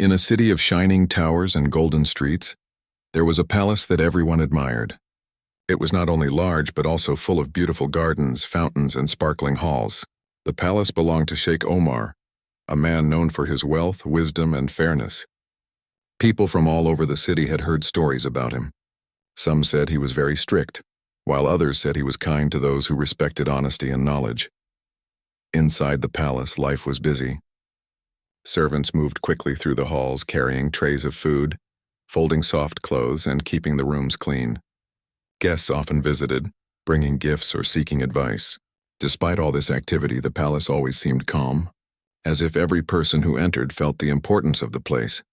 In a city of shining towers and golden streets, there was a palace that everyone admired. It was not only large but also full of beautiful gardens, fountains, and sparkling halls. The palace belonged to Sheikh Omar, a man known for his wealth, wisdom, and fairness. People from all over the city had heard stories about him. Some said he was very strict, while others said he was kind to those who respected honesty and knowledge. Inside the palace, life was busy. Servants moved quickly through the halls, carrying trays of food, folding soft clothes, and keeping the rooms clean. Guests often visited, bringing gifts or seeking advice. Despite all this activity, the palace always seemed calm, as if every person who entered felt the importance of the place.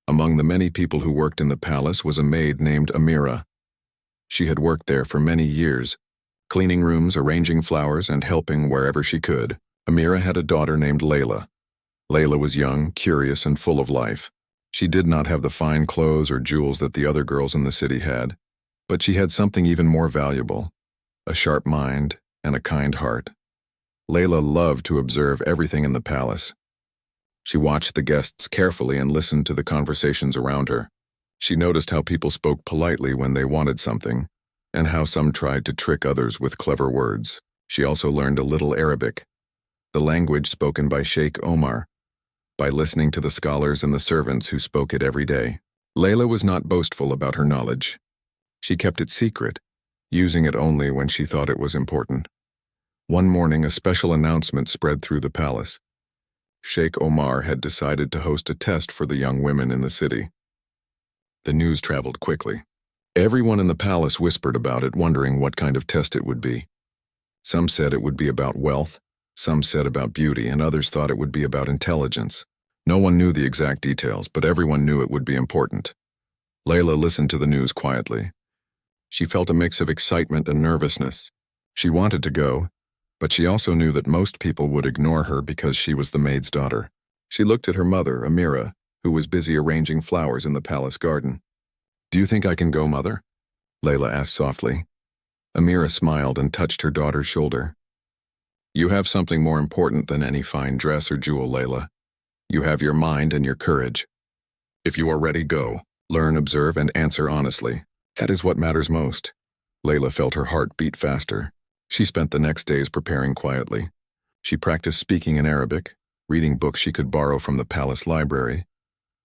Among the many people who worked in the palace was a maid named Amira. She had worked there for many years, cleaning rooms, arranging flowers, and helping wherever she could. Amira had a daughter named Layla. Layla was young, curious, and full of life. She did not have the fine clothes or jewels that the other girls in the city had, but she had something even more valuable: a sharp mind and a kind heart. Layla loved to observe everything in the palace. She watched the guests carefully and listened to the conversations around her. She noticed how people spoke politely when they wanted something, and how some tried to trick others with clever words. She also learned a little Arabic, the language spoken by Sheikh Omar, by listening to the scholars and the servants who spoke it every day. Layla was not boastful about her knowledge. She kept it secret, using it only when she thought it was important. One morning, a special announcement spread through the palace. Sheikh Omar had decided to host a test for the young women in the city. The news traveled quickly. Everyone in the palace whispered about it, wondering what kind of test it would be. Some said it would be about wealth, some said about beauty, and others thought it would be about intelligence. No one knew the exact details, but everyone knew it would be important. Layla listened to the news quietly. She felt a mix of excitement and nervousness. She wanted to go, but she also knew that most people would ignore her because she was the maid's daughter. She looked at her mother, Amira, who was busy arranging flowers in the palace garden. "Do you think I can go, Mother?" Layla asked softly. Amira smiled and touched her daughter's shoulder. "You have something more important than any fine dress or jewel, Layla. You have your mind and your courage. If you are ready, go. Learn, observe, and answer honestly. That is what matters most." Layla felt her heart beat faster. She spent the next days preparing quietly. She practiced speaking in Arabic, reading books she could borrow from the palace library,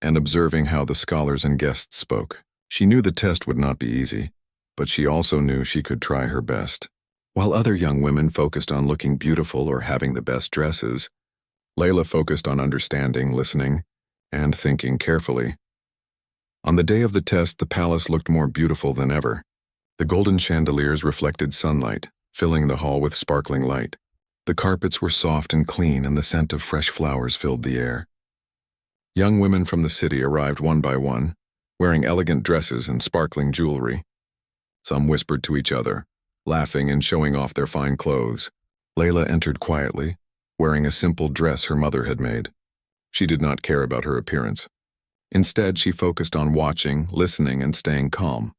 and observing how the scholars and guests spoke. She knew the test would not be easy, but she also knew she could try her best. While other young women focused on looking beautiful or having the best dresses, Layla focused on understanding, listening, and thinking carefully. On the day of the test, the palace looked more beautiful than ever. The golden chandeliers reflected sunlight, filling the hall with sparkling light. The carpets were soft and clean, and the scent of fresh flowers filled the air. Young women from the city arrived one by one, wearing elegant dresses and sparkling jewelry. Some whispered to each other, laughing and showing off their fine clothes. Layla entered quietly, wearing a simple dress her mother had made. She did not care about her appearance. Instead, she focused on watching, listening, and staying calm.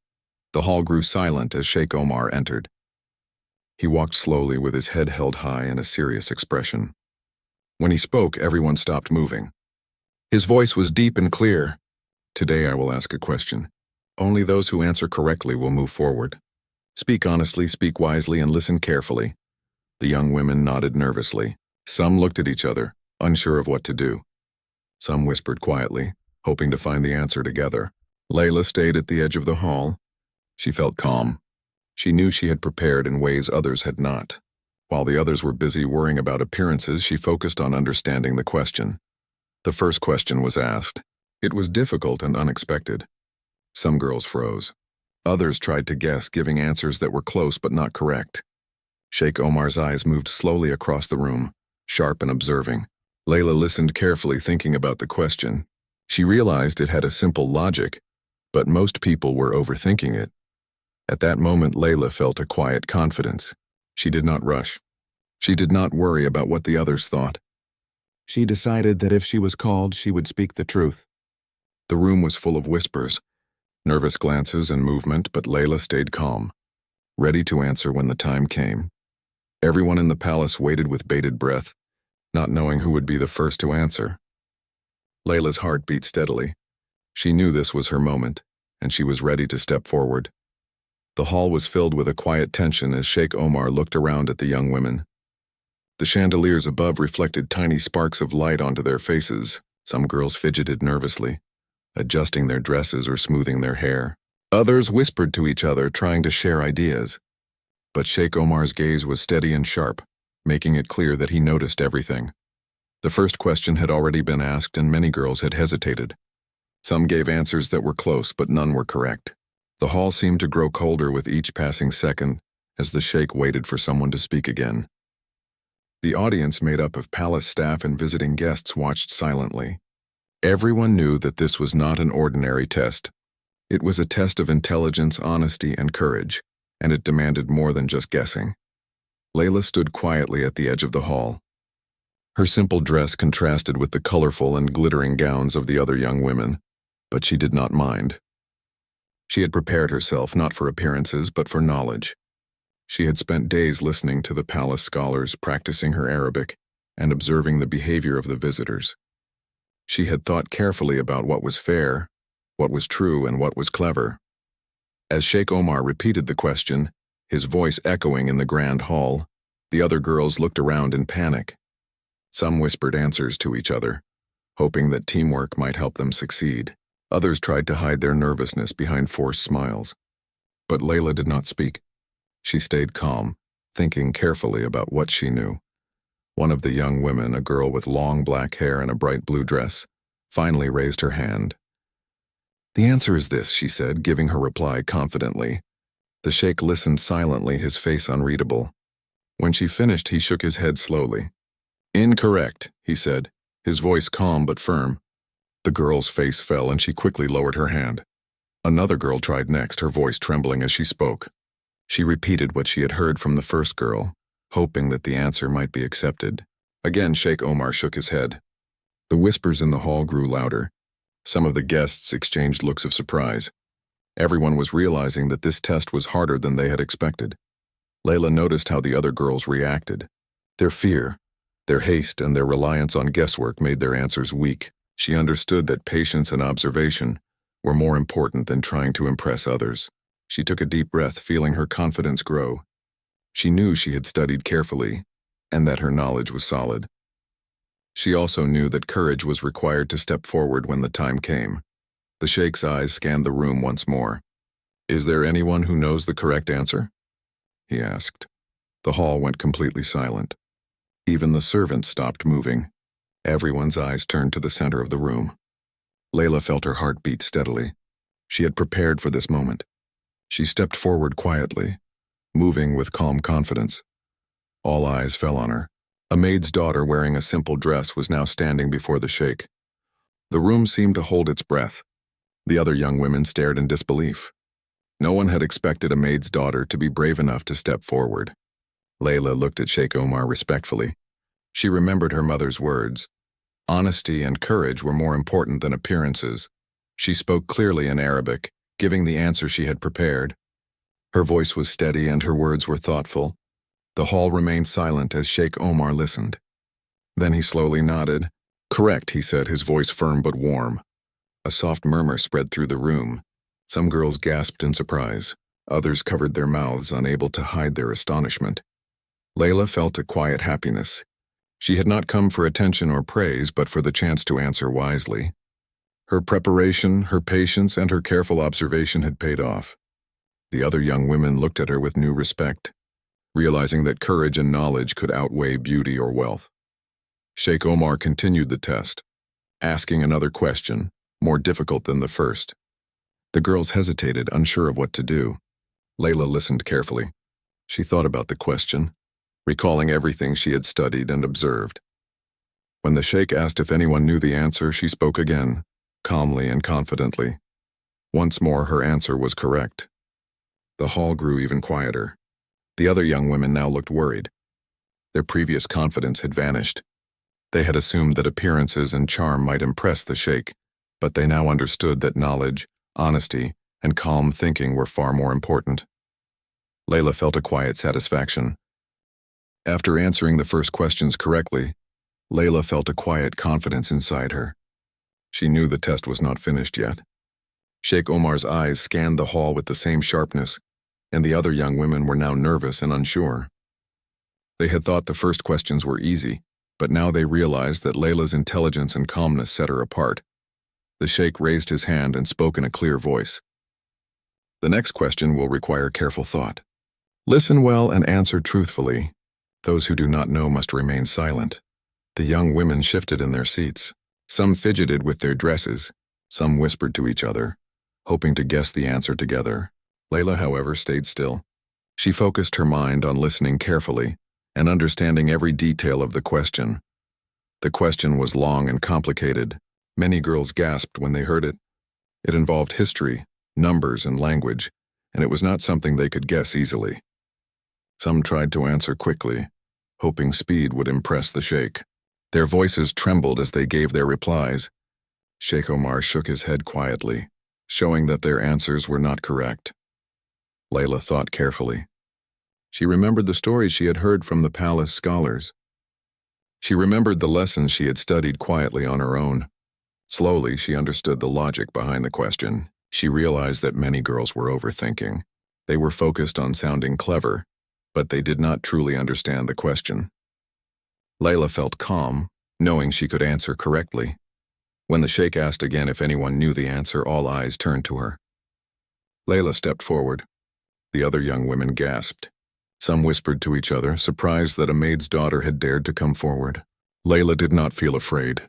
The hall grew silent as Sheikh Omar entered. He walked slowly with his head held high and a serious expression. When he spoke, everyone stopped moving. His voice was deep and clear. "Today I will ask a question. Only those who answer correctly will move forward. Speak honestly, speak wisely, and listen carefully." The young women nodded nervously. Some looked at each other, unsure of what to do. Some whispered quietly, hoping to find the answer together. Layla stayed at the edge of the hall. She felt calm. She knew she had prepared in ways others had not. While the others were busy worrying about appearances, she focused on understanding the question. The first question was asked. It was difficult and unexpected. Some girls froze. Others tried to guess, giving answers that were close but not correct. Sheikh Omar's eyes moved slowly across the room, sharp and observing. Layla listened carefully, thinking about the question. She realized it had a simple logic, but most people were overthinking it. At that moment, Layla felt a quiet confidence. She did not rush. She did not worry about what the others thought. She decided that if she was called, she would speak the truth. The room was full of whispers, nervous glances and movement, but Layla stayed calm, ready to answer when the time came. Everyone in the palace waited with bated breath, not knowing who would be the first to answer. Layla's heart beat steadily. She knew this was her moment, and she was ready to step forward. The hall was filled with a quiet tension as Sheikh Omar looked around at the young women. The chandeliers above reflected tiny sparks of light onto their faces. Some girls fidgeted nervously, adjusting their dresses or smoothing their hair. Others whispered to each other, trying to share ideas. But Sheikh Omar's gaze was steady and sharp, making it clear that he noticed everything. The first question had already been asked, and many girls had hesitated. Some gave answers that were close, but none were correct. The hall seemed to grow colder with each passing second as the sheikh waited for someone to speak again. The audience, made up of palace staff and visiting guests, watched silently. Everyone knew that this was not an ordinary test. It was a test of intelligence, honesty, and courage, and it demanded more than just guessing. Layla stood quietly at the edge of the hall. Her simple dress contrasted with the colorful and glittering gowns of the other young women, but she did not mind. She had prepared herself not for appearances, but for knowledge. She had spent days listening to the palace scholars, practicing her Arabic, and observing the behavior of the visitors. She had thought carefully about what was fair, what was true, and what was clever. As Sheikh Omar repeated the question, his voice echoing in the grand hall, the other girls looked around in panic. Some whispered answers to each other, hoping that teamwork might help them succeed. Others tried to hide their nervousness behind forced smiles. But Layla did not speak. She stayed calm, thinking carefully about what she knew. One of the young women, a girl with long black hair and a bright blue dress, finally raised her hand. "The answer is this," she said, giving her reply confidently. The sheikh listened silently, his face unreadable. When she finished, he shook his head slowly. "Incorrect," he said, his voice calm but firm. The girl's face fell and she quickly lowered her hand. Another girl tried next, her voice trembling as she spoke. She repeated what she had heard from the first girl, hoping that the answer might be accepted. Again, Sheikh Omar shook his head. The whispers in the hall grew louder. Some of the guests exchanged looks of surprise. Everyone was realizing that this test was harder than they had expected. Layla noticed how the other girls reacted. Their fear, their haste, and their reliance on guesswork made their answers weak. She understood that patience and observation were more important than trying to impress others. She took a deep breath, feeling her confidence grow. She knew she had studied carefully, and that her knowledge was solid. She also knew that courage was required to step forward when the time came. The sheikh's eyes scanned the room once more. "Is there anyone who knows the correct answer?" he asked. The hall went completely silent. Even the servants stopped moving. Everyone's eyes turned to the center of the room. Layla felt her heart beat steadily. She had prepared for this moment. She stepped forward quietly, moving with calm confidence. All eyes fell on her. A maid's daughter wearing a simple dress was now standing before the sheikh. The room seemed to hold its breath. The other young women stared in disbelief. No one had expected a maid's daughter to be brave enough to step forward. Layla looked at Sheikh Omar respectfully. She remembered her mother's words. Honesty and courage were more important than appearances. She spoke clearly in Arabic, giving the answer she had prepared. Her voice was steady and her words were thoughtful. The hall remained silent as Sheikh Omar listened. Then he slowly nodded. "Correct," he said, his voice firm but warm. A soft murmur spread through the room. Some girls gasped in surprise. Others covered their mouths, unable to hide their astonishment. Layla felt a quiet happiness. She had not come for attention or praise, but for the chance to answer wisely. Her preparation, her patience, and her careful observation had paid off. The other young women looked at her with new respect, realizing that courage and knowledge could outweigh beauty or wealth. Sheikh Omar continued the test, asking another question, more difficult than the first. The girls hesitated, unsure of what to do. Layla listened carefully. She thought about the question, recalling everything she had studied and observed. When the sheikh asked if anyone knew the answer, she spoke again, calmly and confidently. Once more, her answer was correct. The hall grew even quieter. The other young women now looked worried. Their previous confidence had vanished. They had assumed that appearances and charm might impress the sheikh, but they now understood that knowledge, honesty, and calm thinking were far more important. Layla felt a quiet satisfaction. After answering the first questions correctly, Layla felt a quiet confidence inside her. She knew the test was not finished yet. Sheikh Omar's eyes scanned the hall with the same sharpness, and the other young women were now nervous and unsure. They had thought the first questions were easy, but now they realized that Layla's intelligence and calmness set her apart. The sheikh raised his hand and spoke in a clear voice. The next question will require careful thought. Listen well and answer truthfully. Those who do not know must remain silent. The young women shifted in their seats. Some fidgeted with their dresses. Some whispered to each other, hoping to guess the answer together. Layla, however, stayed still. She focused her mind on listening carefully and understanding every detail of the question. The question was long and complicated. Many girls gasped when they heard it. It involved history, numbers, and language, and it was not something they could guess easily. Some tried to answer quickly, hoping speed would impress the sheikh. Their voices trembled as they gave their replies. Sheikh Omar shook his head quietly, showing that their answers were not correct. Layla thought carefully. She remembered the stories she had heard from the palace scholars. She remembered the lessons she had studied quietly on her own. Slowly, she understood the logic behind the question. She realized that many girls were overthinking. They were focused on sounding clever, but they did not truly understand the question. Layla felt calm, knowing she could answer correctly. When the sheikh asked again if anyone knew the answer, all eyes turned to her. Layla stepped forward. The other young women gasped. Some whispered to each other, surprised that a maid's daughter had dared to come forward. Layla did not feel afraid.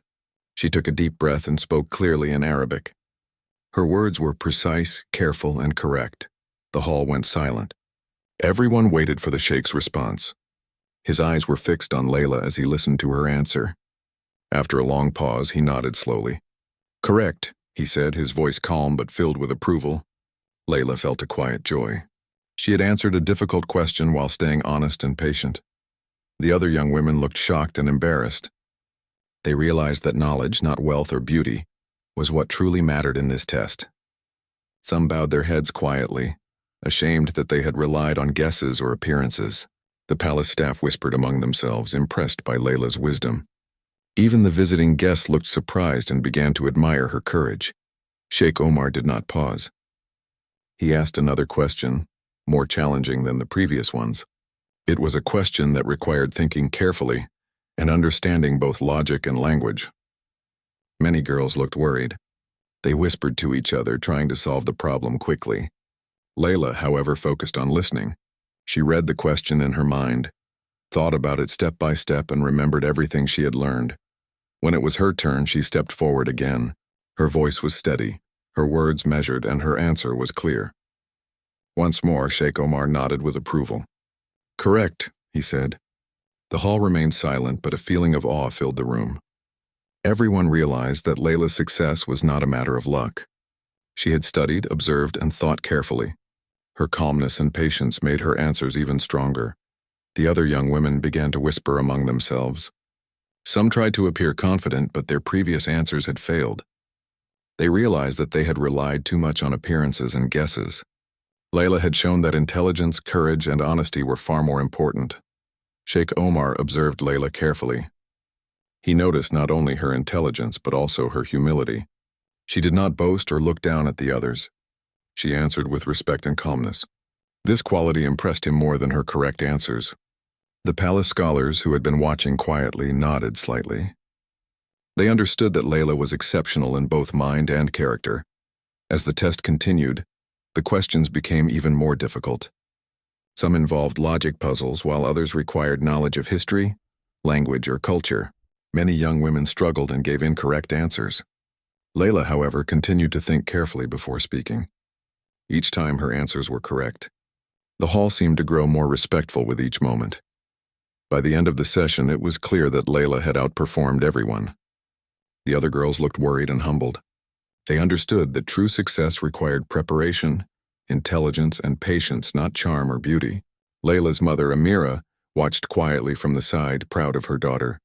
She took a deep breath and spoke clearly in Arabic. Her words were precise, careful, and correct. The hall went silent. Everyone waited for the sheikh's response. His eyes were fixed on Layla as he listened to her answer. After a long pause, he nodded slowly. "Correct," he said, his voice calm but filled with approval. Layla felt a quiet joy. She had answered a difficult question while staying honest and patient. The other young women looked shocked and embarrassed. They realized that knowledge, not wealth or beauty, was what truly mattered in this test. Some bowed their heads quietly, ashamed that they had relied on guesses or appearances. The palace staff whispered among themselves, impressed by Layla's wisdom. Even the visiting guests looked surprised and began to admire her courage. Sheikh Omar did not pause. He asked another question, more challenging than the previous ones. It was a question that required thinking carefully and understanding both logic and language. Many girls looked worried. They whispered to each other, trying to solve the problem quickly. Layla, however, focused on listening. She read the question in her mind, thought about it step by step, and remembered everything she had learned. When it was her turn, she stepped forward again. Her voice was steady, her words measured, and her answer was clear. Once more, Sheikh Omar nodded with approval. "Correct," he said. The hall remained silent, but a feeling of awe filled the room. Everyone realized that Layla's success was not a matter of luck. She had studied, observed, and thought carefully. Her calmness and patience made her answers even stronger. The other young women began to whisper among themselves. Some tried to appear confident, but their previous answers had failed. They realized that they had relied too much on appearances and guesses. Layla had shown that intelligence, courage, and honesty were far more important. Sheikh Omar observed Layla carefully. He noticed not only her intelligence, but also her humility. She did not boast or look down at the others. She answered with respect and calmness. This quality impressed him more than her correct answers. The palace scholars, who had been watching quietly, nodded slightly. They understood that Layla was exceptional in both mind and character. As the test continued, the questions became even more difficult. Some involved logic puzzles, while others required knowledge of history, language, or culture. Many young women struggled and gave incorrect answers. Layla, however, continued to think carefully before speaking. Each time her answers were correct. The hall seemed to grow more respectful with each moment. By the end of the session, it was clear that Layla had outperformed everyone. The other girls looked worried and humbled. They understood that true success required preparation, intelligence, and patience, not charm or beauty. Layla's mother, Amira, watched quietly from the side, proud of her daughter.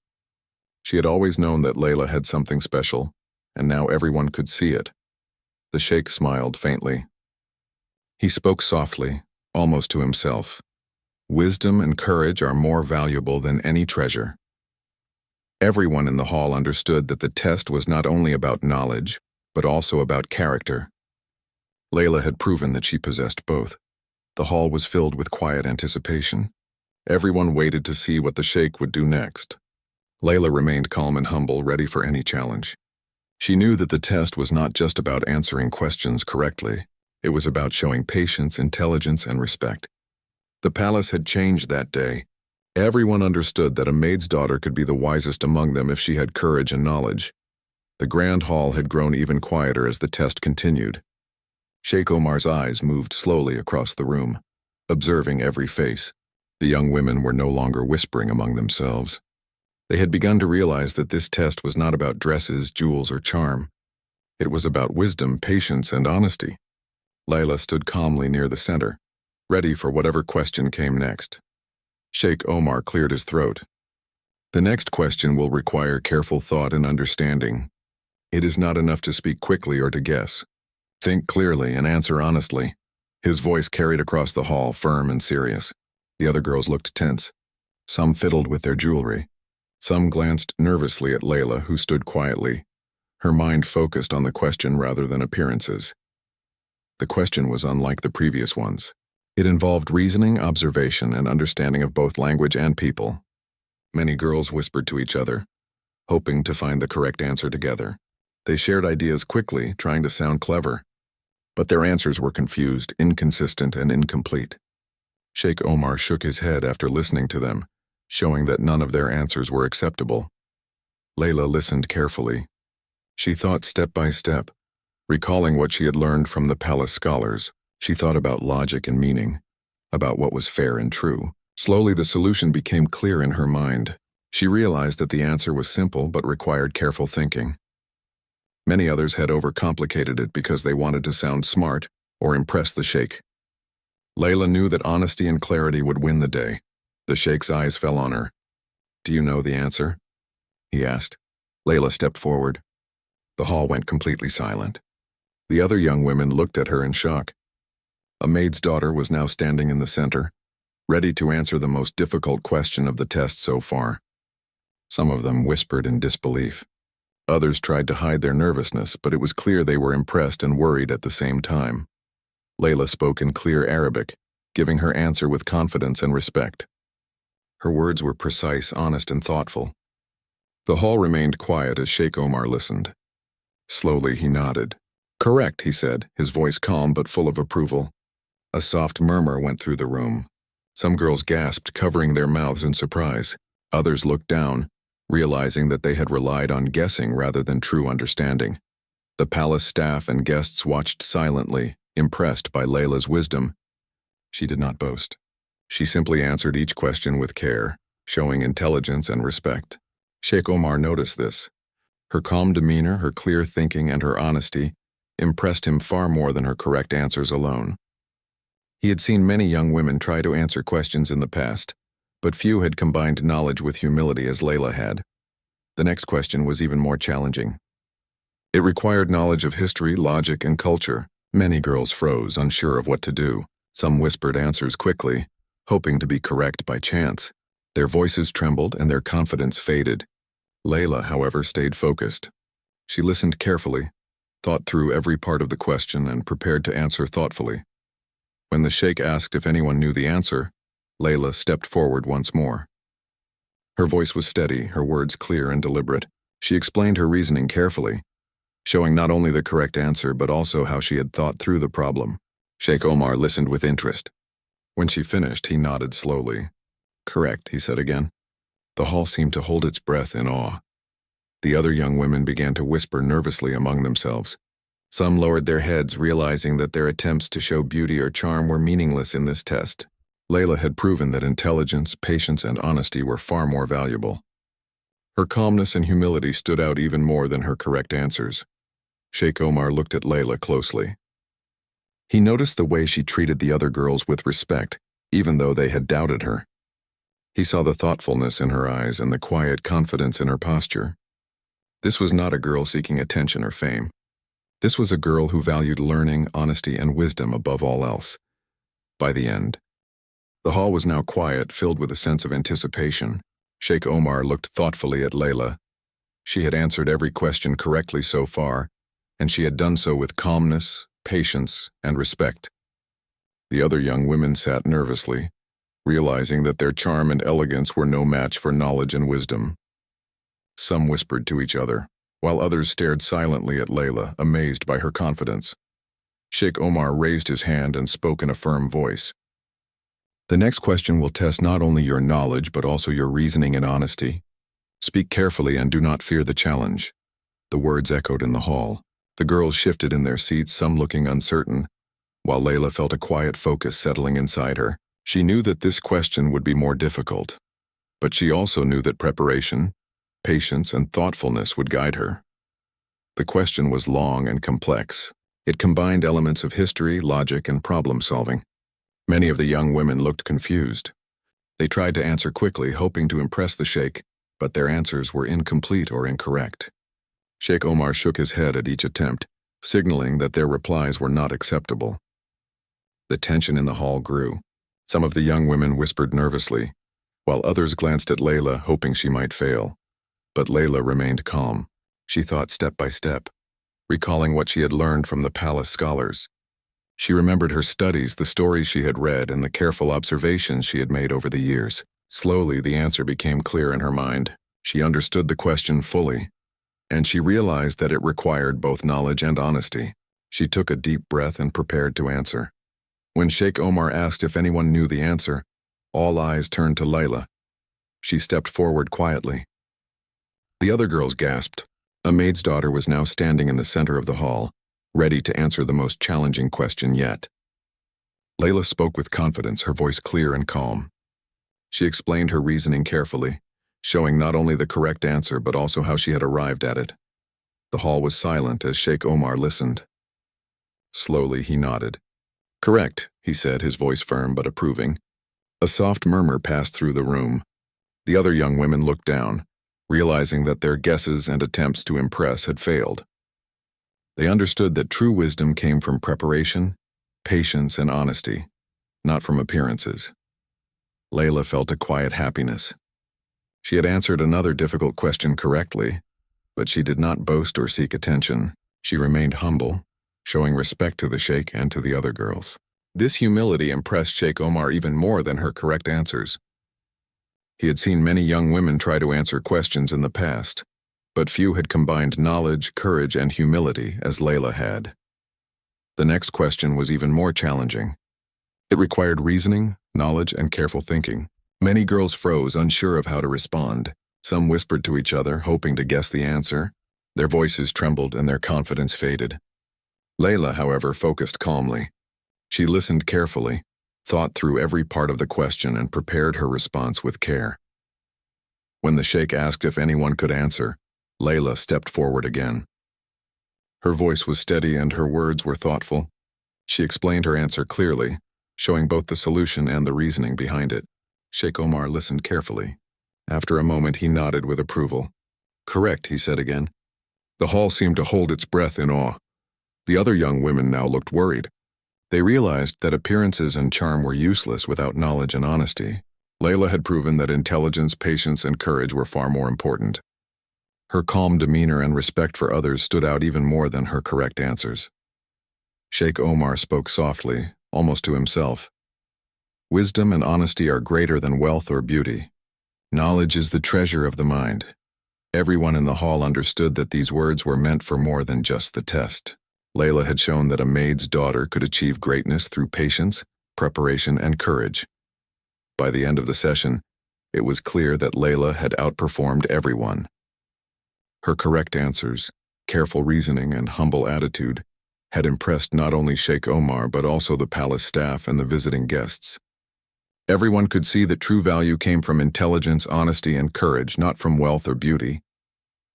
She had always known that Layla had something special, and now everyone could see it. The sheikh smiled faintly. He spoke softly, almost to himself. Wisdom and courage are more valuable than any treasure. Everyone in the hall understood that the test was not only about knowledge, but also about character. Layla had proven that she possessed both. The hall was filled with quiet anticipation. Everyone waited to see what the Sheikh would do next. Layla remained calm and humble, ready for any challenge. She knew that the test was not just about answering questions correctly. It was about showing patience, intelligence, and respect. The palace had changed that day. Everyone understood that a maid's daughter could be the wisest among them if she had courage and knowledge. The grand hall had grown even quieter as the test continued. Sheikh Omar's eyes moved slowly across the room, observing every face. The young women were no longer whispering among themselves. They had begun to realize that this test was not about dresses, jewels, or charm. It was about wisdom, patience, and honesty. Layla stood calmly near the center, ready for whatever question came next. Sheikh Omar cleared his throat. The next question will require careful thought and understanding. It is not enough to speak quickly or to guess. Think clearly and answer honestly. His voice carried across the hall, firm and serious. The other girls looked tense. Some fiddled with their jewelry. Some glanced nervously at Layla, who stood quietly, her mind focused on the question rather than appearances. The question was unlike the previous ones. It involved reasoning, observation, and understanding of both language and people. Many girls whispered to each other, hoping to find the correct answer together. They shared ideas quickly, trying to sound clever. But their answers were confused, inconsistent, and incomplete. Sheikh Omar shook his head after listening to them, showing that none of their answers were acceptable. Layla listened carefully. She thought step by step, recalling what she had learned from the palace scholars. She thought about logic and meaning, about what was fair and true. Slowly the solution became clear in her mind. She realized that the answer was simple but required careful thinking. Many others had overcomplicated it because they wanted to sound smart or impress the Sheikh. Layla knew that honesty and clarity would win the day. The Sheikh's eyes fell on her. "Do you know the answer?" he asked. Layla stepped forward. The hall went completely silent. The other young women looked at her in shock. A maid's daughter was now standing in the center, ready to answer the most difficult question of the test so far. Some of them whispered in disbelief. Others tried to hide their nervousness, but it was clear they were impressed and worried at the same time. Layla spoke in clear Arabic, giving her answer with confidence and respect. Her words were precise, honest, and thoughtful. The hall remained quiet as Sheikh Omar listened. Slowly he nodded. "Correct," he said, his voice calm but full of approval. A soft murmur went through the room. Some girls gasped, covering their mouths in surprise. Others looked down, realizing that they had relied on guessing rather than true understanding. The palace staff and guests watched silently, impressed by Layla's wisdom. She did not boast. She simply answered each question with care, showing intelligence and respect. Sheikh Omar noticed this. Her calm demeanor, her clear thinking, and her honesty impressed him far more than her correct answers alone. He had seen many young women try to answer questions in the past, but few had combined knowledge with humility as Layla had. The next question was even more challenging. It required knowledge of history, logic, and culture. Many girls froze, unsure of what to do. Some whispered answers quickly, hoping to be correct by chance. Their voices trembled and their confidence faded. Layla, however, stayed focused. She listened carefully, thought through every part of the question, and prepared to answer thoughtfully. When the Sheikh asked if anyone knew the answer, Layla stepped forward once more. Her voice was steady, her words clear and deliberate. She explained her reasoning carefully, showing not only the correct answer but also how she had thought through the problem. Sheikh Omar listened with interest. When she finished, he nodded slowly. "Correct," he said again. The hall seemed to hold its breath in awe. The other young women began to whisper nervously among themselves. Some lowered their heads, realizing that their attempts to show beauty or charm were meaningless in this test. Layla had proven that intelligence, patience, and honesty were far more valuable. Her calmness and humility stood out even more than her correct answers. Sheikh Omar looked at Layla closely. He noticed the way she treated the other girls with respect, even though they had doubted her. He saw the thoughtfulness in her eyes and the quiet confidence in her posture. This was not a girl seeking attention or fame. This was a girl who valued learning, honesty, and wisdom above all else. By the end, the hall was now quiet, filled with a sense of anticipation. Sheikh Omar looked thoughtfully at Layla. She had answered every question correctly so far, and she had done so with calmness, patience, and respect. The other young women sat nervously, realizing that their charm and elegance were no match for knowledge and wisdom. Some whispered to each other, while others stared silently at Layla, amazed by her confidence. Sheikh Omar raised his hand and spoke in a firm voice. "The next question will test not only your knowledge but also your reasoning and honesty. Speak carefully and do not fear the challenge." The words echoed in the hall. The girls shifted in their seats, some looking uncertain, while Layla felt a quiet focus settling inside her. She knew that this question would be more difficult, but she also knew that preparation, patience, and thoughtfulness would guide her. The question was long and complex. It combined elements of history, logic, and problem-solving. Many of the young women looked confused. They tried to answer quickly, hoping to impress the sheikh, but their answers were incomplete or incorrect. Sheikh Omar shook his head at each attempt, signaling that their replies were not acceptable. The tension in the hall grew. Some of the young women whispered nervously, while others glanced at Layla, hoping she might fail. But Layla remained calm. She thought step by step, recalling what she had learned from the palace scholars. She remembered her studies, the stories she had read, and the careful observations she had made over the years. Slowly, the answer became clear in her mind. She understood the question fully, and she realized that it required both knowledge and honesty. She took a deep breath and prepared to answer. When Sheikh Omar asked if anyone knew the answer, all eyes turned to Layla. She stepped forward quietly. The other girls gasped. A maid's daughter was now standing in the center of the hall, ready to answer the most challenging question yet. Layla spoke with confidence, her voice clear and calm. She explained her reasoning carefully, showing not only the correct answer but also how she had arrived at it. The hall was silent as Sheikh Omar listened. Slowly, he nodded. "Correct," he said, his voice firm but approving. A soft murmur passed through the room. The other young women looked down, realizing that their guesses and attempts to impress had failed. They understood that true wisdom came from preparation, patience, and honesty, not from appearances. Layla felt a quiet happiness. She had answered another difficult question correctly, but she did not boast or seek attention. She remained humble, showing respect to the sheikh and to the other girls. This humility impressed Sheikh Omar even more than her correct answers. He had seen many young women try to answer questions in the past, but few had combined knowledge, courage, and humility as Layla had. The next question was even more challenging. It required reasoning, knowledge, and careful thinking. Many girls froze, unsure of how to respond. Some whispered to each other, hoping to guess the answer. Their voices trembled and their confidence faded. Layla, however, focused calmly. She listened carefully, thought through every part of the question, and prepared her response with care. When the sheikh asked if anyone could answer, Layla stepped forward again. Her voice was steady and her words were thoughtful. She explained her answer clearly, showing both the solution and the reasoning behind it. Sheikh Omar listened carefully. After a moment, he nodded with approval. "Correct," he said again. The hall seemed to hold its breath in awe. The other young women now looked worried. They realized that appearances and charm were useless without knowledge and honesty. Layla had proven that intelligence, patience, and courage were far more important. Her calm demeanor and respect for others stood out even more than her correct answers. Sheikh Omar spoke softly, almost to himself. "Wisdom and honesty are greater than wealth or beauty. Knowledge is the treasure of the mind." Everyone in the hall understood that these words were meant for more than just the test. Layla had shown that a maid's daughter could achieve greatness through patience, preparation, and courage. By the end of the session, it was clear that Layla had outperformed everyone. Her correct answers, careful reasoning, and humble attitude had impressed not only Sheikh Omar but also the palace staff and the visiting guests. Everyone could see that true value came from intelligence, honesty, and courage, not from wealth or beauty.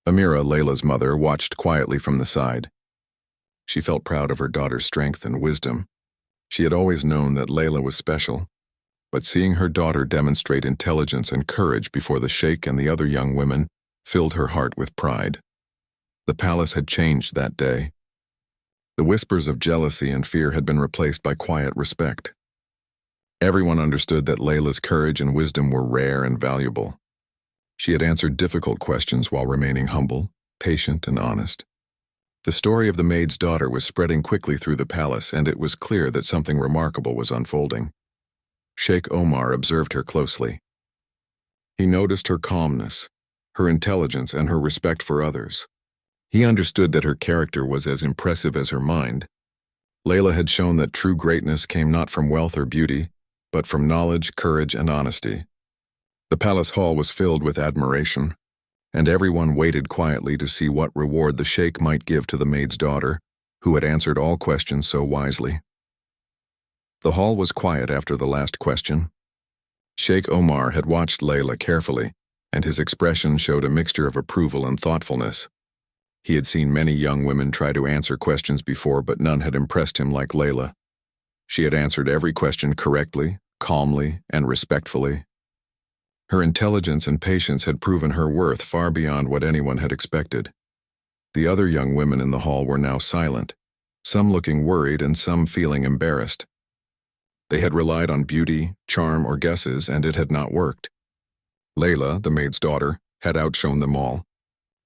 Amira, Layla's mother, watched quietly from the side. She felt proud of her daughter's strength and wisdom. She had always known that Layla was special, but seeing her daughter demonstrate intelligence and courage before the sheikh and the other young women filled her heart with pride. The palace had changed that day. The whispers of jealousy and fear had been replaced by quiet respect. Everyone understood that Layla's courage and wisdom were rare and valuable. She had answered difficult questions while remaining humble, patient, and honest. The story of the maid's daughter was spreading quickly through the palace, and it was clear that something remarkable was unfolding. Sheikh Omar observed her closely. He noticed her calmness, her intelligence, and her respect for others. He understood that her character was as impressive as her mind. Layla had shown that true greatness came not from wealth or beauty, but from knowledge, courage, and honesty. The palace hall was filled with admiration, and everyone waited quietly to see what reward the sheikh might give to the maid's daughter, who had answered all questions so wisely. The hall was quiet after the last question. Sheikh Omar had watched Layla carefully, and his expression showed a mixture of approval and thoughtfulness. He had seen many young women try to answer questions before, but none had impressed him like Layla. She had answered every question correctly, calmly, and respectfully. Her intelligence and patience had proven her worth far beyond what anyone had expected. The other young women in the hall were now silent, some looking worried and some feeling embarrassed. They had relied on beauty, charm, or guesses, and it had not worked. Layla, the maid's daughter, had outshone them all.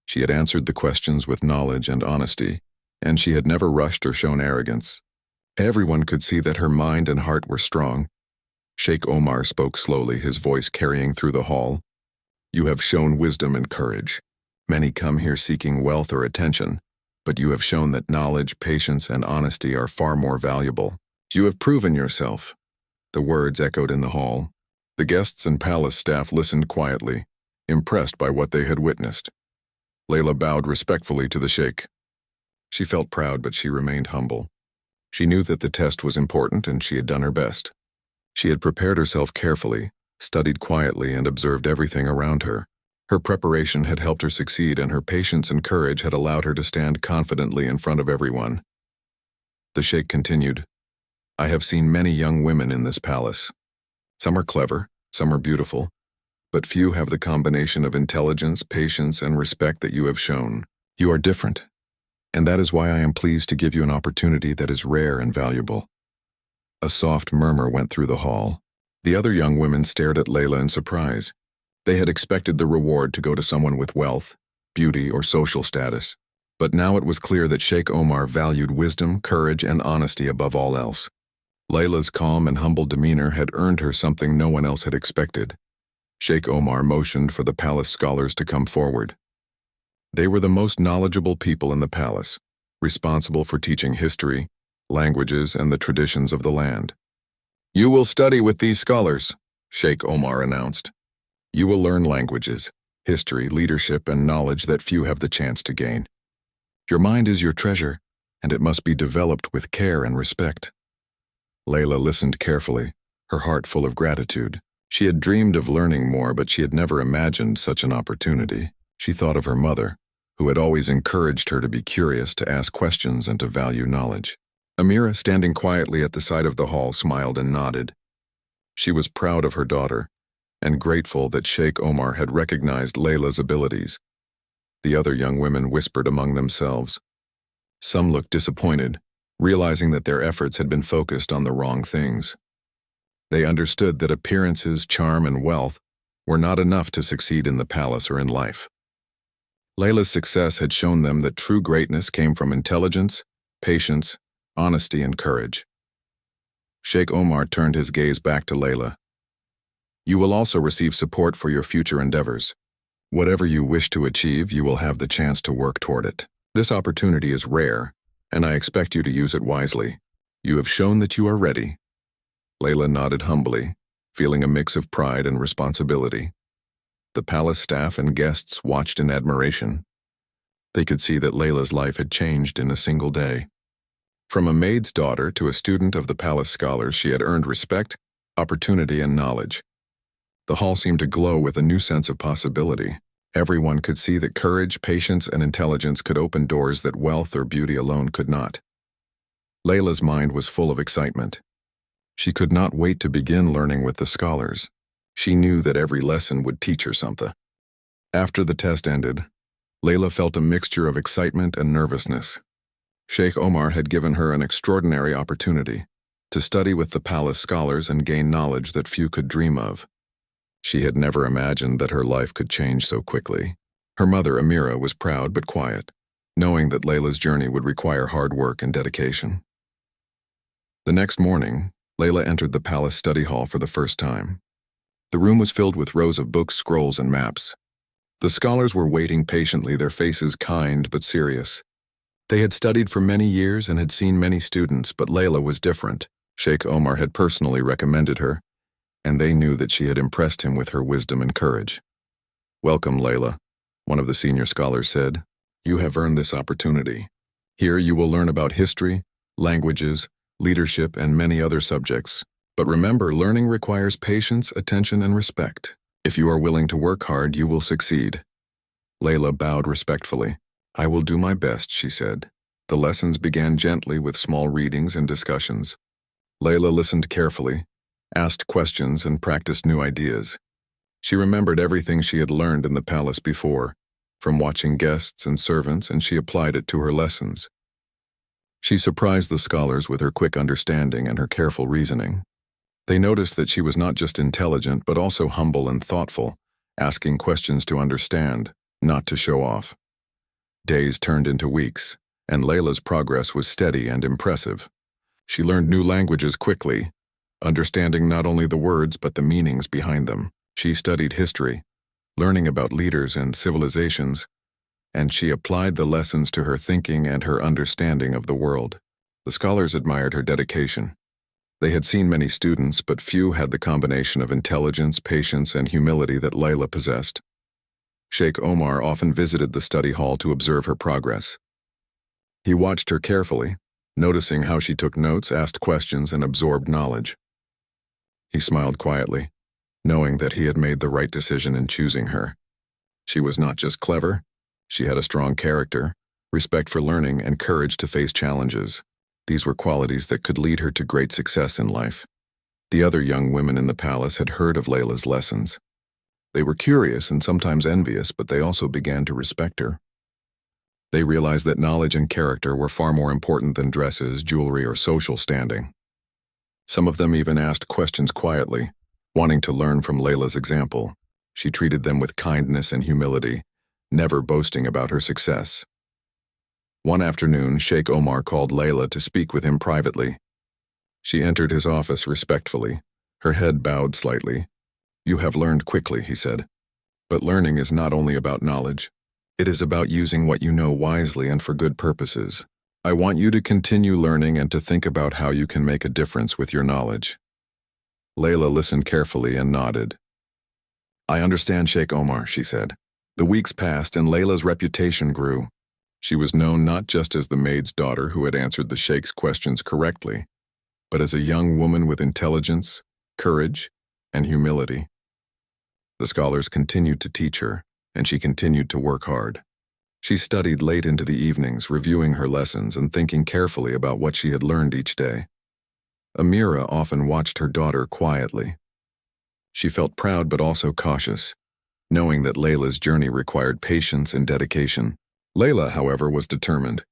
She had answered the questions with knowledge and honesty, and she had never rushed or shown arrogance. Everyone could see that her mind and heart were strong. Sheikh Omar spoke slowly, his voice carrying through the hall. "You have shown wisdom and courage. Many come here seeking wealth or attention, but you have shown that knowledge, patience, and honesty are far more valuable. You have proven yourself." The words echoed in the hall. The guests and palace staff listened quietly, impressed by what they had witnessed. Layla bowed respectfully to the sheikh. She felt proud, but she remained humble. She knew that the test was important, and she had done her best. She had prepared herself carefully, studied quietly, and observed everything around her. Her preparation had helped her succeed, and her patience and courage had allowed her to stand confidently in front of everyone. The sheikh continued, "I have seen many young women in this palace. Some are clever, some are beautiful, but few have the combination of intelligence, patience, and respect that you have shown. You are different, and that is why I am pleased to give you an opportunity that is rare and valuable." A soft murmur went through the hall. The other young women stared at Layla in surprise. They had expected the reward to go to someone with wealth, beauty, or social status, but now it was clear that Sheikh Omar valued wisdom, courage, and honesty above all else. Layla's calm and humble demeanor had earned her something no one else had expected. Sheikh Omar motioned for the palace scholars to come forward. They were the most knowledgeable people in the palace, responsible for teaching history, languages, and the traditions of the land. "You will study with these scholars," Sheikh Omar announced. "You will learn languages, history, leadership, and knowledge that few have the chance to gain. Your mind is your treasure, and it must be developed with care and respect." Layla listened carefully, her heart full of gratitude. She had dreamed of learning more, but she had never imagined such an opportunity. She thought of her mother, who had always encouraged her to be curious, to ask questions, and to value knowledge. Amira, standing quietly at the side of the hall, smiled and nodded. She was proud of her daughter, and grateful that Sheikh Omar had recognized Layla's abilities. The other young women whispered among themselves. Some looked disappointed, realizing that their efforts had been focused on the wrong things. They understood that appearances, charm, and wealth were not enough to succeed in the palace or in life. Layla's success had shown them that true greatness came from intelligence, patience, honesty, and courage. Sheikh Omar turned his gaze back to Layla. "You will also receive support for your future endeavors. Whatever you wish to achieve, you will have the chance to work toward it. This opportunity is rare, and I expect you to use it wisely. You have shown that you are ready." Layla nodded humbly, feeling a mix of pride and responsibility. The palace staff and guests watched in admiration. They could see that Layla's life had changed in a single day. From a maid's daughter to a student of the palace scholars, she had earned respect, opportunity, and knowledge. The hall seemed to glow with a new sense of possibility. Everyone could see that courage, patience, and intelligence could open doors that wealth or beauty alone could not. Layla's mind was full of excitement. She could not wait to begin learning with the scholars. She knew that every lesson would teach her something. After the test ended, Layla felt a mixture of excitement and nervousness. Sheikh Omar had given her an extraordinary opportunity to study with the palace scholars and gain knowledge that few could dream of. She had never imagined that her life could change so quickly. Her mother, Amira, was proud but quiet, knowing that Layla's journey would require hard work and dedication. The next morning, Layla entered the palace study hall for the first time. The room was filled with rows of books, scrolls, and maps. The scholars were waiting patiently, their faces kind but serious. They had studied for many years and had seen many students, but Layla was different. Sheikh Omar had personally recommended her, and they knew that she had impressed him with her wisdom and courage. "Welcome, Layla," one of the senior scholars said. "You have earned this opportunity. Here you will learn about history, languages, leadership, and many other subjects. But remember, learning requires patience, attention, and respect. If you are willing to work hard, you will succeed." Layla bowed respectfully. "I will do my best," she said. The lessons began gently with small readings and discussions. Layla listened carefully, asked questions, and practiced new ideas. She remembered everything she had learned in the palace before, from watching guests and servants, and she applied it to her lessons. She surprised the scholars with her quick understanding and her careful reasoning. They noticed that she was not just intelligent but also humble and thoughtful, asking questions to understand, not to show off. Days turned into weeks, and Layla's progress was steady and impressive. She learned new languages quickly, understanding not only the words but the meanings behind them. She studied history, learning about leaders and civilizations, and she applied the lessons to her thinking and her understanding of the world. The scholars admired her dedication. They had seen many students, but few had the combination of intelligence, patience, and humility that Layla possessed. Sheikh Omar often visited the study hall to observe her progress. He watched her carefully, noticing how she took notes, asked questions, and absorbed knowledge. He smiled quietly, knowing that he had made the right decision in choosing her. She was not just clever, she had a strong character, respect for learning, and courage to face challenges. These were qualities that could lead her to great success in life. The other young women in the palace had heard of Layla's lessons. They were curious and sometimes envious, but they also began to respect her. They realized that knowledge and character were far more important than dresses, jewelry, or social standing. Some of them even asked questions quietly, wanting to learn from Layla's example. She treated them with kindness and humility, never boasting about her success. One afternoon, Sheikh Omar called Layla to speak with him privately. She entered his office respectfully, her head bowed slightly. "You have learned quickly," he said. "But learning is not only about knowledge. It is about using what you know wisely and for good purposes. I want you to continue learning and to think about how you can make a difference with your knowledge." Layla listened carefully and nodded. "I understand, Sheikh Omar," she said. The weeks passed and Layla's reputation grew. She was known not just as the maid's daughter who had answered the Sheikh's questions correctly, but as a young woman with intelligence, courage, and humility. The scholars continued to teach her, and she continued to work hard. She studied late into the evenings, reviewing her lessons and thinking carefully about what she had learned each day. Amira often watched her daughter quietly. She felt proud but also cautious, knowing that Layla's journey required patience and dedication. Layla, however, was determined.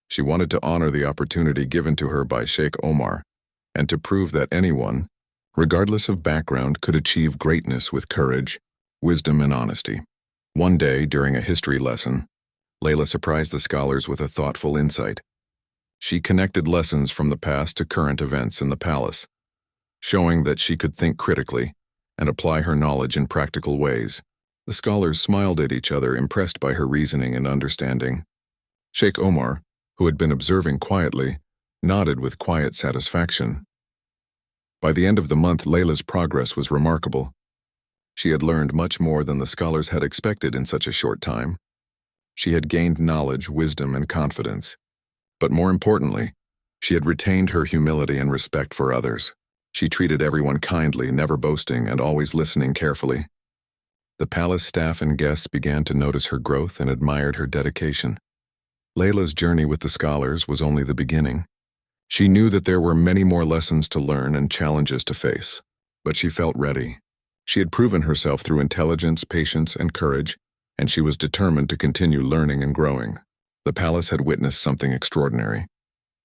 She wanted to honor the opportunity given to her by Sheikh Omar, and to prove that anyone, regardless of background, could achieve greatness with courage, wisdom, and honesty. One day, during a history lesson, Layla surprised the scholars with a thoughtful insight. She connected lessons from the past to current events in the palace, showing that she could think critically and apply her knowledge in practical ways. The scholars smiled at each other, impressed by her reasoning and understanding. Sheikh Omar, who had been observing quietly, nodded with quiet satisfaction. By the end of the month, Layla's progress was remarkable. She had learned much more than the scholars had expected in such a short time. She had gained knowledge, wisdom, and confidence. But more importantly, she had retained her humility and respect for others. She treated everyone kindly, never boasting, and always listening carefully. The palace staff and guests began to notice her growth and admired her dedication. Layla's journey with the scholars was only the beginning. She knew that there were many more lessons to learn and challenges to face, but she felt ready. She had proven herself through intelligence, patience, and courage, and she was determined to continue learning and growing. The palace had witnessed something extraordinary.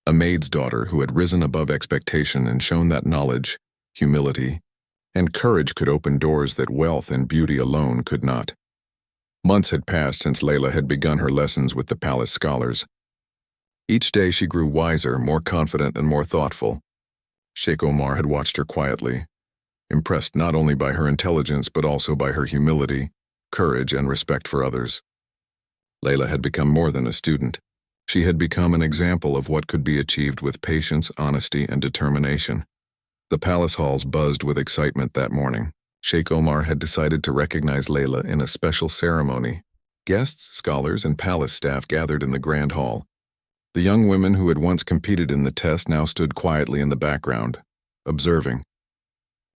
A maid's daughter who had risen above expectation and shown that knowledge, humility, and courage could open doors that wealth and beauty alone could not. Months had passed since Layla had begun her lessons with the palace scholars. Each day she grew wiser, more confident, and more thoughtful. Sheikh Omar had watched her quietly, impressed not only by her intelligence but also by her humility, courage, and respect for others. Layla had become more than a student. She had become an example of what could be achieved with patience, honesty, and determination. The palace halls buzzed with excitement that morning. Sheikh Omar had decided to recognize Layla in a special ceremony. Guests, scholars, and palace staff gathered in the grand hall. The young women who had once competed in the test now stood quietly in the background, observing.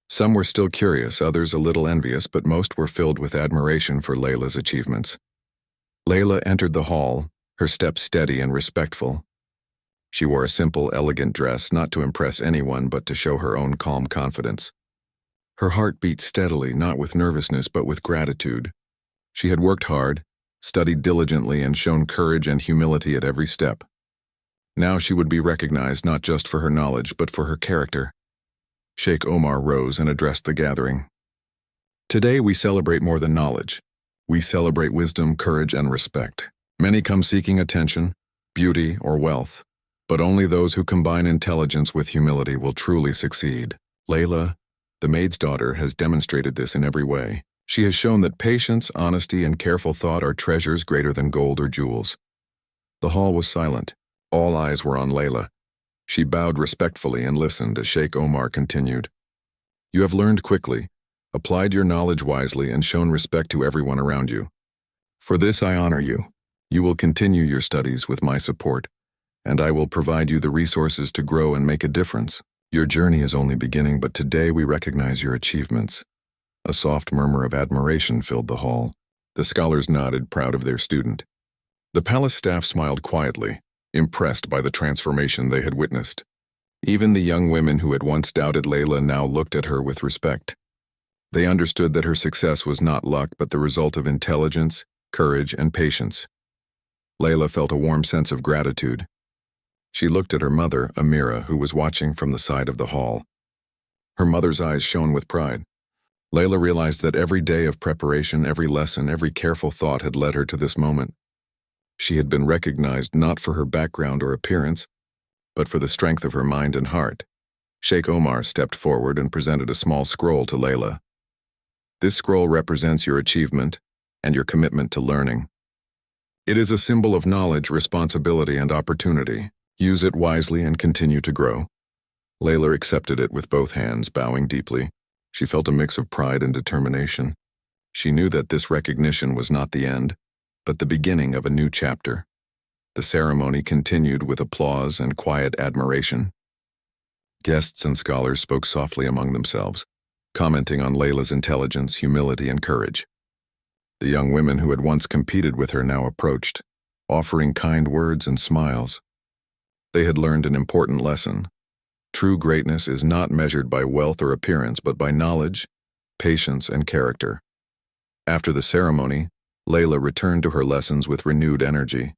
Some were still curious, others a little envious, but most were filled with admiration for Layla's achievements. Layla entered the hall, her step steady and respectful. She wore a simple, elegant dress, not to impress anyone but to show her own calm confidence. Her heart beat steadily, not with nervousness but with gratitude. She had worked hard, studied diligently, and shown courage and humility at every step. Now she would be recognized not just for her knowledge but for her character. Sheikh Omar rose and addressed the gathering. Today we celebrate more than knowledge. We celebrate wisdom, courage, and respect. Many come seeking attention, beauty, or wealth, but only those who combine intelligence with humility will truly succeed. Layla, the maid's daughter, has demonstrated this in every way. She has shown that patience, honesty, and careful thought are treasures greater than gold or jewels. The hall was silent. All eyes were on Layla. She bowed respectfully and listened as Sheikh Omar continued. You have learned quickly, applied your knowledge wisely, and shown respect to everyone around you. For this I honor you. You will continue your studies with my support, and I will provide you the resources to grow and make a difference. Your journey is only beginning, but today we recognize your achievements. A soft murmur of admiration filled the hall. The scholars nodded, proud of their student. The palace staff smiled quietly, impressed by the transformation they had witnessed. Even the young women who had once doubted Layla now looked at her with respect. They understood that her success was not luck but the result of intelligence, courage, and patience. Layla felt a warm sense of gratitude. She looked at her mother, Amira, who was watching from the side of the hall. Her mother's eyes shone with pride. Layla realized that every day of preparation, every lesson, every careful thought had led her to this moment. She had been recognized not for her background or appearance, but for the strength of her mind and heart. Sheikh Omar stepped forward and presented a small scroll to Layla. This scroll represents your achievement and your commitment to learning. It is a symbol of knowledge, responsibility, and opportunity. Use it wisely and continue to grow. Layla accepted it with both hands, bowing deeply. She felt a mix of pride and determination. She knew that this recognition was not the end, but the beginning of a new chapter. The ceremony continued with applause and quiet admiration. Guests and scholars spoke softly among themselves, commenting on Layla's intelligence, humility, and courage. The young women who had once competed with her now approached, offering kind words and smiles. They had learned an important lesson. True greatness is not measured by wealth or appearance, but by knowledge, patience, and character. After the ceremony, Layla returned to her lessons with renewed energy.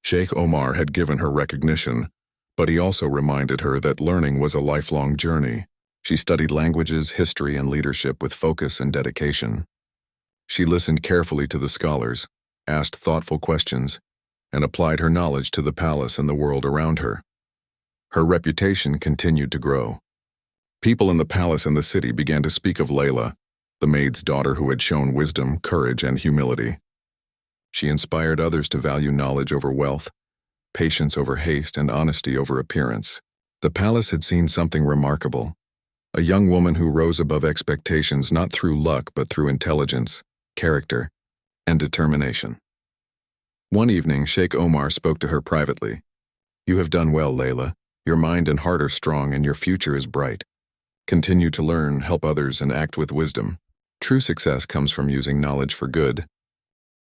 Sheikh Omar had given her recognition, but he also reminded her that learning was a lifelong journey. She studied languages, history, and leadership with focus and dedication. She listened carefully to the scholars, asked thoughtful questions, and applied her knowledge to the palace and the world around her. Her reputation continued to grow. People in the palace and the city began to speak of Layla, the maid's daughter who had shown wisdom, courage, and humility. She inspired others to value knowledge over wealth, patience over haste, and honesty over appearance. The palace had seen something remarkable. A young woman who rose above expectations not through luck but through intelligence, character, and determination. One evening, Sheikh Omar spoke to her privately. You have done well, Layla. Your mind and heart are strong and your future is bright. Continue to learn, help others, and act with wisdom. True success comes from using knowledge for good,